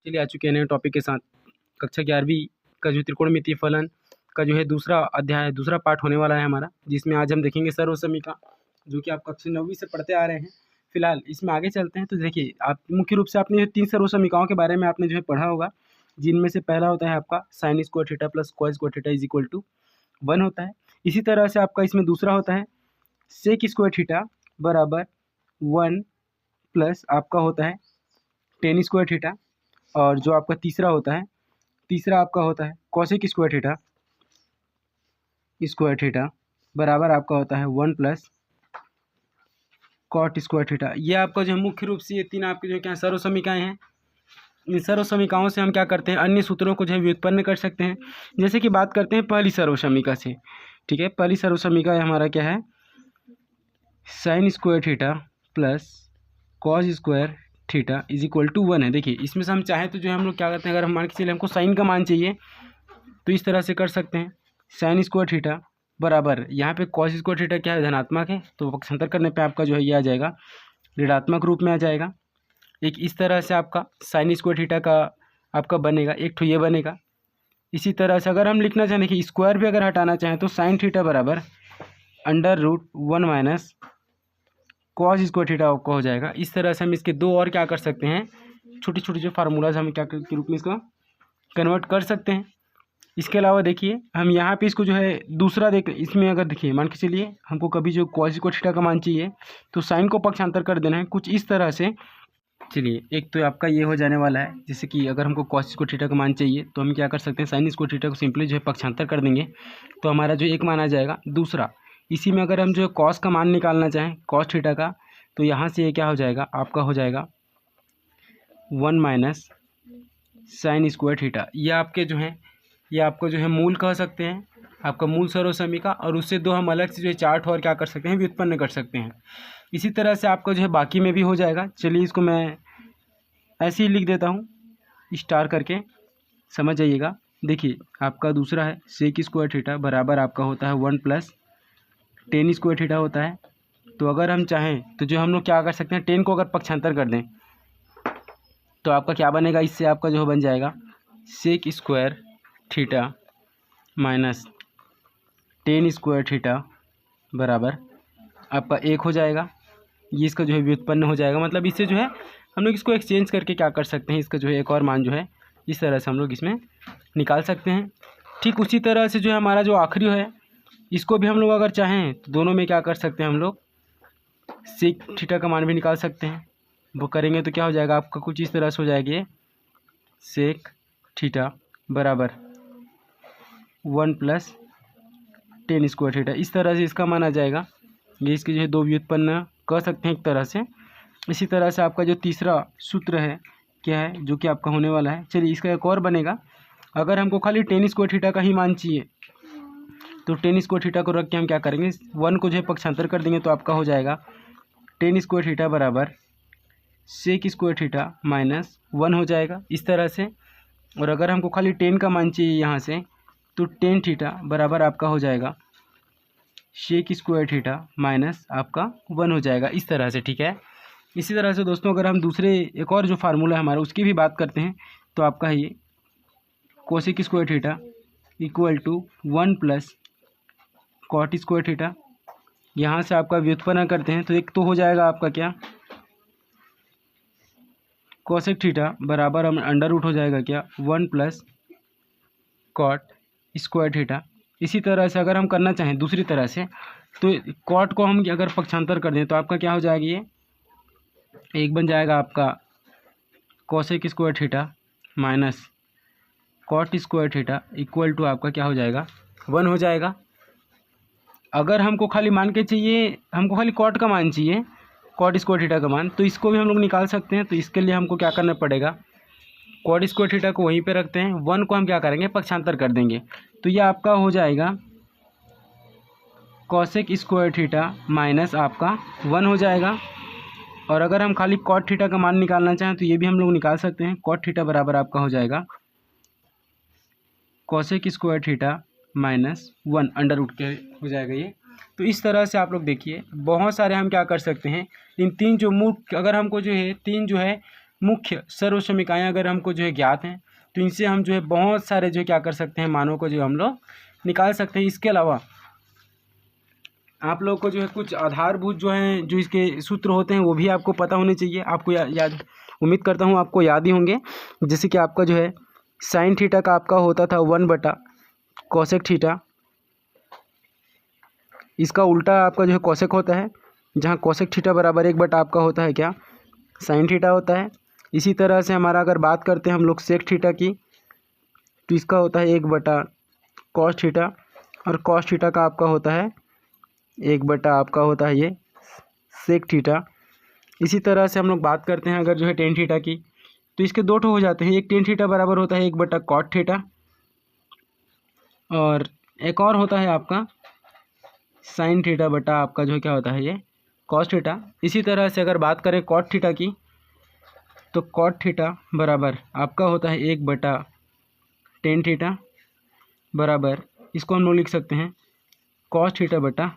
के लिए आ चुके हैं नए टॉपिक के साथ। कक्षा 11वीं का जो त्रिकोणमितीय फलन का जो है दूसरा अध्याय, दूसरा पार्ट होने वाला है हमारा, जिसमें आज हम देखेंगे सर्व समीकरण, जो कि आप कक्षा 9वीं से पढ़ते आ रहे हैं। फिलहाल इसमें आगे चलते हैं। तो देखिए, आप मुख्य रूप से आपने 3 सर्व समीकरणों के बारे में आपने जो है पढ़ा होगा, जिनमें से पहला होता है आपका sine square theta plus cos square theta is equal to 1 होता है। इसी तरह से आपका इसमें दूसरा होता है सेक स्क्वायर थीटा बराबर 1 प्लस आपका होता है टेन स्क्वायर थीटा, और जो आपका तीसरा आपका होता है कॉसेक स्क्वायर थीटा बराबर आपका होता है 1 प्लस कॉट स्क्वायर थीटा। ये आपका जो है मुख्य रूप से ये तीन आपके जो क्या सर्व समीकरण हैं। इन सर्व समीकरणों से हम क्या करते हैं, अन्य सूत्रों को जो है व्युत्पन्न कर सकते हैं। जैसे कि बात करते हैं पहली सर्व समीकरण से, ठीक है। पहली सर्व समीकरण हमारा क्या है, sine square theta plus cos square theta is equal to 1 है। देखिए, इसमें से हम चाहें तो जो है हम लोग क्या करते हैं, अगर हम मान के चलिए हमको साइन का मान चाहिए तो इस तरह से कर सकते हैं, साइन स्क्वायर थीटा बराबर यहाँ पे कॉस स्क्वायर थीटा क्या है, धनात्मक है, तो पक्षांतर करने पे आपका जो है ये आ जाएगा ऋणात्मक रूप में आ जाएगा। एक इस तरह से आपका साइन स्क्वायर थीटा का आपका बनेगा, एक तो ये बनेगा। इसी तरह से अगर हम लिखना चाहें, देखिए स्क्वायर भी अगर हटाना चाहें तो साइन थीटा बराबर √1 माइनस कॉस स्क्वायर थीटा आपका हो जाएगा। इस तरह से हम इसके दो और क्या कर सकते हैं, छोटी छोटी जो फार्मूलाज हम क्या के रूप में इसका कन्वर्ट कर सकते हैं। इसके अलावा देखिए, हम यहाँ पे इसको जो है दूसरा इसमें अगर देखिए मान के चलिए हमको कभी जो कॉस स्क्वायर थीटा का मान चाहिए तो साइन को पक्षांतर कर देना है कुछ इस तरह से। चलिए, एक तो आपका ये हो जाने वाला है, जैसे कि अगर हमको कॉस स्क्वायर थीटा का मान चाहिए तो हम क्या कर सकते हैं, साइन स्क्वायर थीटा को सिंपली जो है पक्षांतर कर देंगे तो हमारा जो एक मान आ जाएगा। दूसरा, इसी में अगर हम जो है कॉस का मान निकालना चाहें कॉस थीटा का, तो यहाँ से ये क्या हो जाएगा, आपका हो जाएगा 1 माइनस साइन स्क्वायर थीटा। ये आपके जो है ये आपको जो है मूल कह सकते हैं, आपका मूल सर्व समीकरण, और उससे दो हम अलग से जो है चार्ट और क्या कर सकते हैं, व्युत्पन्न कर सकते हैं। इसी तरह से आपका जो है बाकी में भी हो जाएगा। चलिए, इसको मैं ऐसे ही लिख देता हूँ स्टार करके, समझ जाइएगा। देखिए, आपका दूसरा है सेक स्क्वायर थीटा बराबर आपका होता है 1 प्लस टेन स्क्वायर थीटा होता है। तो अगर हम चाहें तो जो हम लोग क्या कर सकते हैं, टेन को अगर पक्षांतर कर दें तो आपका क्या बनेगा, इससे आपका जो बन जाएगा sec square theta minus tan square theta बराबर आपका 1 हो जाएगा। ये इसका जो है व्युत्पन्न हो जाएगा, मतलब इससे जो है हम लोग इसको एक्सचेंज करके क्या कर सकते हैं, इसका जो है एक और मान जो है इस तरह से हम लोग इसमें निकाल सकते हैं। ठीक उसी तरह से जो है हमारा जो आखिरी है, इसको भी हम लोग अगर चाहें तो दोनों में क्या कर सकते हैं, हम लोग सेक थीटा का मान भी निकाल सकते हैं। वो करेंगे तो क्या हो जाएगा, आपका कुछ इस तरह से हो जाएगी, ये सेक थीटा बराबर 1 प्लस टेन स्क्वायर थीटा, इस तरह से इसका मान आ जाएगा। ये इसके जो है दो व्युत्पन्न कर सकते हैं एक तरह से। इसी तरह से आपका जो तीसरा सूत्र है क्या है, जो कि आपका होने वाला है, चलिए इसका एक और बनेगा। अगर हमको खाली टेन स्क्वायर थीटा का ही मान चाहिए तो टेन स्क्वायर थीटा को रख के हम क्या करेंगे, 1 को जो है पक्षांतर कर देंगे तो आपका हो जाएगा टेन स्क्वायर थीटा बराबर सेक स्क्वायर थीटा माइनस 1 हो जाएगा इस तरह से। और अगर हमको खाली 10 का मान चाहिए यहाँ से तो टेन थीटा बराबर आपका हो जाएगा सेक स्क्वायर थीटा माइनस आपका 1 हो जाएगा इस तरह से, ठीक है। इसी तरह से दोस्तों, अगर हम दूसरे एक और जो फार्मूला है हमारा उसकी भी बात करते हैं तो आपका ये cosec square theta equal to 1 plus cot square theta. यहाँ से आपका व्युत्पन्न करते हैं तो एक तो हो जाएगा आपका क्या, कोसेक थीटा बराबर हम अंडर रूट हो जाएगा क्या 1 प्लस कॉट स्क्वायर थीटा। इसी तरह से अगर हम करना चाहें दूसरी तरह से तो कॉट को हम अगर पक्षांतर कर दें तो आपका क्या हो जाएगा, ये एक बन जाएगा आपका cosec square theta minus cot square theta equal to आपका क्या हो जाएगा 1 हो जाएगा। अगर हमको खाली मान के चाहिए, हमको खाली कॉट का मान चाहिए, कॉट स्क्वायर थीटा का मान, तो इसको भी हम लोग निकाल सकते हैं। तो इसके लिए हमको क्या करना पड़ेगा, कॉट स्क्वायर थीटा को वहीं पे रखते हैं, 1 को हम क्या करेंगे, पक्षांतर कर देंगे। तो ये आपका हो जाएगा कोसेक स्क्वायर थीटा माइनस आपका 1 हो जाएगा। और अगर हम खाली कॉट थीटा का मान निकालना चाहें तो ये भी हम लोग निकाल सकते हैं। कॉट थीटा बराबर आपका हो जाएगा cosec square theta minus 1 under root के हो जाएगा ये। तो इस तरह से आप लोग देखिए बहुत सारे हम क्या कर सकते हैं, इन तीन जो मूल, अगर हमको जो है तीन जो है मुख्य सर्वसमीकाएँ अगर हमको जो है ज्ञात हैं तो इनसे हम जो है बहुत सारे जो क्या कर सकते हैं मानों को जो हम लोग निकाल सकते हैं। इसके अलावा आप लोग को जो है कुछ आधारभूत जो हैं जो इसके सूत्र होते हैं वो भी आपको पता होने चाहिए। आपको याद उम्मीद करता हूँ आपको याद ही होंगे। जैसे कि आपका जो है साइन थीटा का आपका होता था 1/कोसेक थीटा, इसका उल्टा आपका जो है कोसेक होता है, जहाँ कोसेक थीटा बराबर 1/ आपका होता है क्या, साइन थीटा होता है। इसी तरह से हमारा अगर बात करते हैं हम लोग सेक थीटा की, तो इसका होता है 1/कॉस थीटा, और कॉस थीटा का आपका होता है 1/ आपका होता है ये सेक थीटा। इसी तरह से हम लोग बात करते हैं अगर जो है टेन थीटा की, तो इसके दो ठो हो जाते हैं। एक टेन थीटा बराबर होता है 1/कॉट थीटा, और एक और होता है आपका साइन थीटा बटा आपका जो क्या होता है ये कॉस थीटा। इसी तरह से अगर बात करें कॉट थीटा की, तो कॉट थीटा बराबर आपका होता है 1/टेन थीटा बराबर, इसको हम लोग लिख सकते हैं कॉस थीटा बटा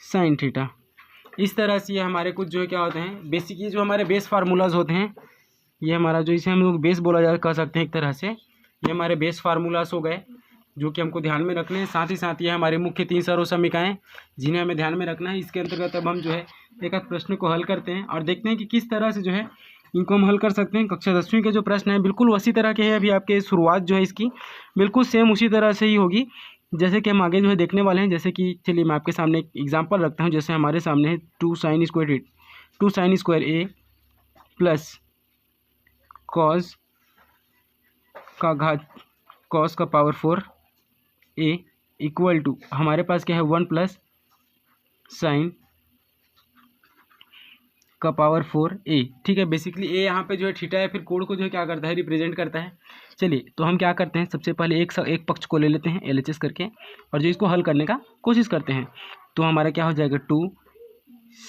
साइन थीटा। इस तरह से ये हमारे कुछ जो है क्या होते हैं बेसिक, ये जो हमारे बेस फार्मूलाज होते हैं, ये हमारा जो इसे हम लोग बेस बोला जा कह सकते हैं एक तरह से, ये हमारे बेस फार्मूलाज हो गए जो कि हमको ध्यान में रखने हैं। साथ ही साथ ये हमारे मुख्य 3 सर्वसमीकाएँ जिन्हें हमें ध्यान में रखना है। इसके अंतर्गत अब हम जो है एक आध प्रश्न को हल करते हैं और देखते हैं कि किस तरह से जो है इनको हम हल कर सकते हैं। कक्षा 10वीं के जो प्रश्न हैं बिल्कुल उसी तरह के हैं। अभी आपके शुरुआत जो है इसकी बिल्कुल सेम उसी तरह से ही होगी जैसे कि हम आगे जो है देखने वाले हैं। जैसे कि चलिए मैं आपके सामने एक एग्जांपल रखता हूं। जैसे हमारे सामने है 2 sin स्क्वायर ए प्लस कॉस का घात कॉस का पावर 4 ए इक्वल टू हमारे पास क्या है 1 प्लस साइन का पावर 4 ए। ठीक है, बेसिकली ए यहाँ पे जो है थीटा है, फिर कोण को जो है क्या करता है रिप्रेजेंट करता है। चलिए तो हम क्या करते हैं, सबसे पहले एक पक्ष को ले लेते हैं एलएचएस करके और जो इसको हल करने का कोशिश करते हैं। तो हमारा क्या हो जाएगा 2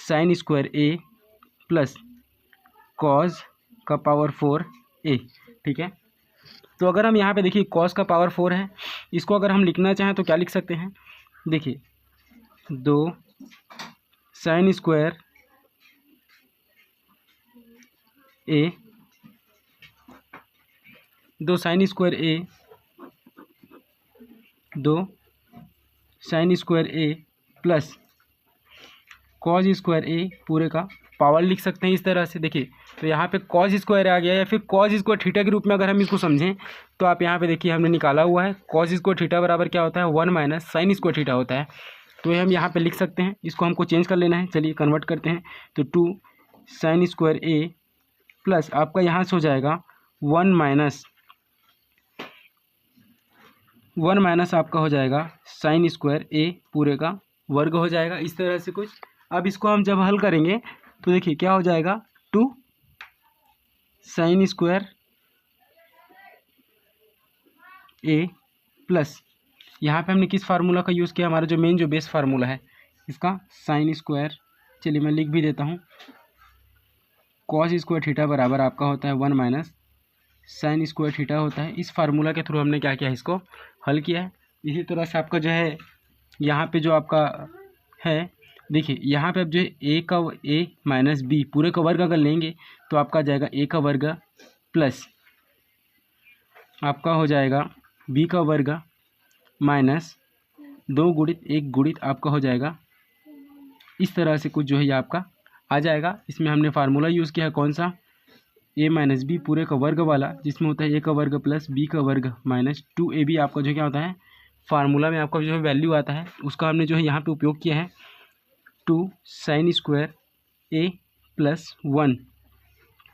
sin स्क्वायर ए प्लस कॉस का पावर 4 ए। ठीक है, तो अगर हम यहाँ पे देखिए कॉस का पावर 4 है, इसको अगर हम लिखना चाहें तो क्या लिख सकते हैं, देखिए 2 sin स्क्वायर ए 2 sin स्क्वायर ए 2 sin स्क्वायर ए प्लस कॉस स्क्वायर ए पूरे का पावर लिख सकते हैं इस तरह से। देखिए तो यहाँ पे कॉस स्क्वायर आ गया, या फिर कॉस स्क्वायर थीटा के रूप में अगर हम इसको समझें तो आप यहाँ पे देखिए हमने निकाला हुआ है कॉस स्क्वायर थीटा बराबर क्या होता है 1 माइनस साइन स्क्वायर थीटा होता है। तो ये हम यहाँ पे लिख सकते हैं, इसको हमको चेंज कर लेना है। चलिए कन्वर्ट करते हैं। तो 2 sin स्क्वायर ए प्लस आपका यहाँ से हो जाएगा 1 माइनस आपका हो जाएगा साइन स्क्वायर ए पूरे का वर्ग हो जाएगा इस तरह से कुछ। अब इसको हम जब हल करेंगे तो देखिए क्या हो जाएगा 2 sin स्क्वायर ए प्लस यहाँ पे हमने किस फार्मूला का यूज़ किया, हमारा जो मेन जो बेस फार्मूला है इसका साइन स्क्वायर। चलिए मैं लिख भी देता हूँ, कॉस स्क्वायर थीटा बराबर आपका होता है 1 माइनस साइन स्क्वायर थीटा होता है। इस फार्मूला के थ्रू हमने क्या किया, इसको हल किया है। इसी तरह से आपका जो है यहाँ पे जो आपका है, देखिए यहाँ पे अब जो है ए माइनस बी पूरे का वर्ग अगर लेंगे तो आपका जाएगा ए का वर्ग प्लस आपका हो जाएगा बी का वर्ग माइनस 2 गुणित 1 गुणित आपका हो जाएगा इस तरह से कुछ जो है ये आपका आ जाएगा। इसमें हमने फार्मूला यूज़ किया है कौन सा, ए माइनस बी पूरे का वर्ग वाला, जिसमें होता है ए का वर्ग प्लस बी का वर्ग माइनस 2ab आपका जो क्या होता है फार्मूला में आपका जो है वैल्यू आता है, उसका हमने जो है यहाँ पे उपयोग किया है 2 sin स्क्वायर ए प्लस 1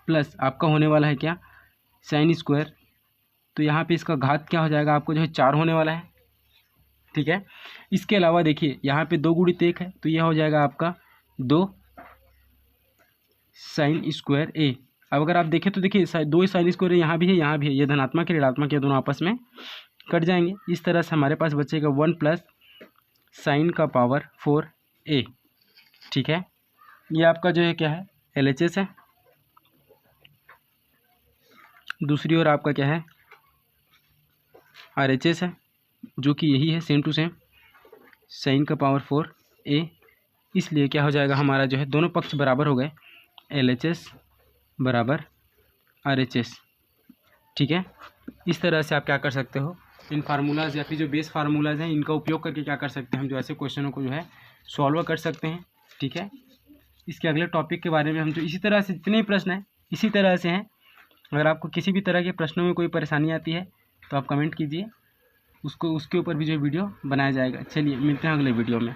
प्लस आपका होने वाला है क्या साइन स्क्वायर। तो यहाँ पे इसका घात क्या हो जाएगा आपको जो है 4 होने वाला है। ठीक है, इसके अलावा देखिए यहाँ पे 2 गुणित 1 है तो यह हो जाएगा आपका 2 sin स्क्वायर ए। अब अगर आप देखें तो देखिए 2 sin स्क्वायर यहाँ भी है यहाँ भी है, ये धनात्मक है ऋणात्मक है दोनों आपस में कट जाएंगे। इस तरह से हमारे पास बचेगा 1 प्लस साइन का पावर 4 ए। ठीक है, ये आपका जो है क्या है LHS है। दूसरी ओर आपका क्या है RHS है, जो कि यही है सेम टू सेम साइन का पावर 4 ए। इसलिए क्या हो जाएगा हमारा जो है दोनों पक्ष बराबर हो गए, LHS बराबर RHS। ठीक है, इस तरह से आप क्या कर सकते हो, इन फार्मूलाज या फिर जो बेस फार्मूलाज हैं इनका उपयोग करके क्या कर सकते हैं हम जो ऐसे क्वेश्चनों को जो है सॉल्व कर सकते हैं। ठीक है, इसके अगले टॉपिक के बारे में हम जो इसी तरह से जितने भी प्रश्न हैं इसी तरह से हैं। अगर आपको किसी भी तरह के प्रश्नों में कोई परेशानी आती है तो आप कमेंट कीजिए, उसके ऊपर भी जो वीडियो बनाया जाएगा। चलिए मिलते हैं अगले वीडियो में।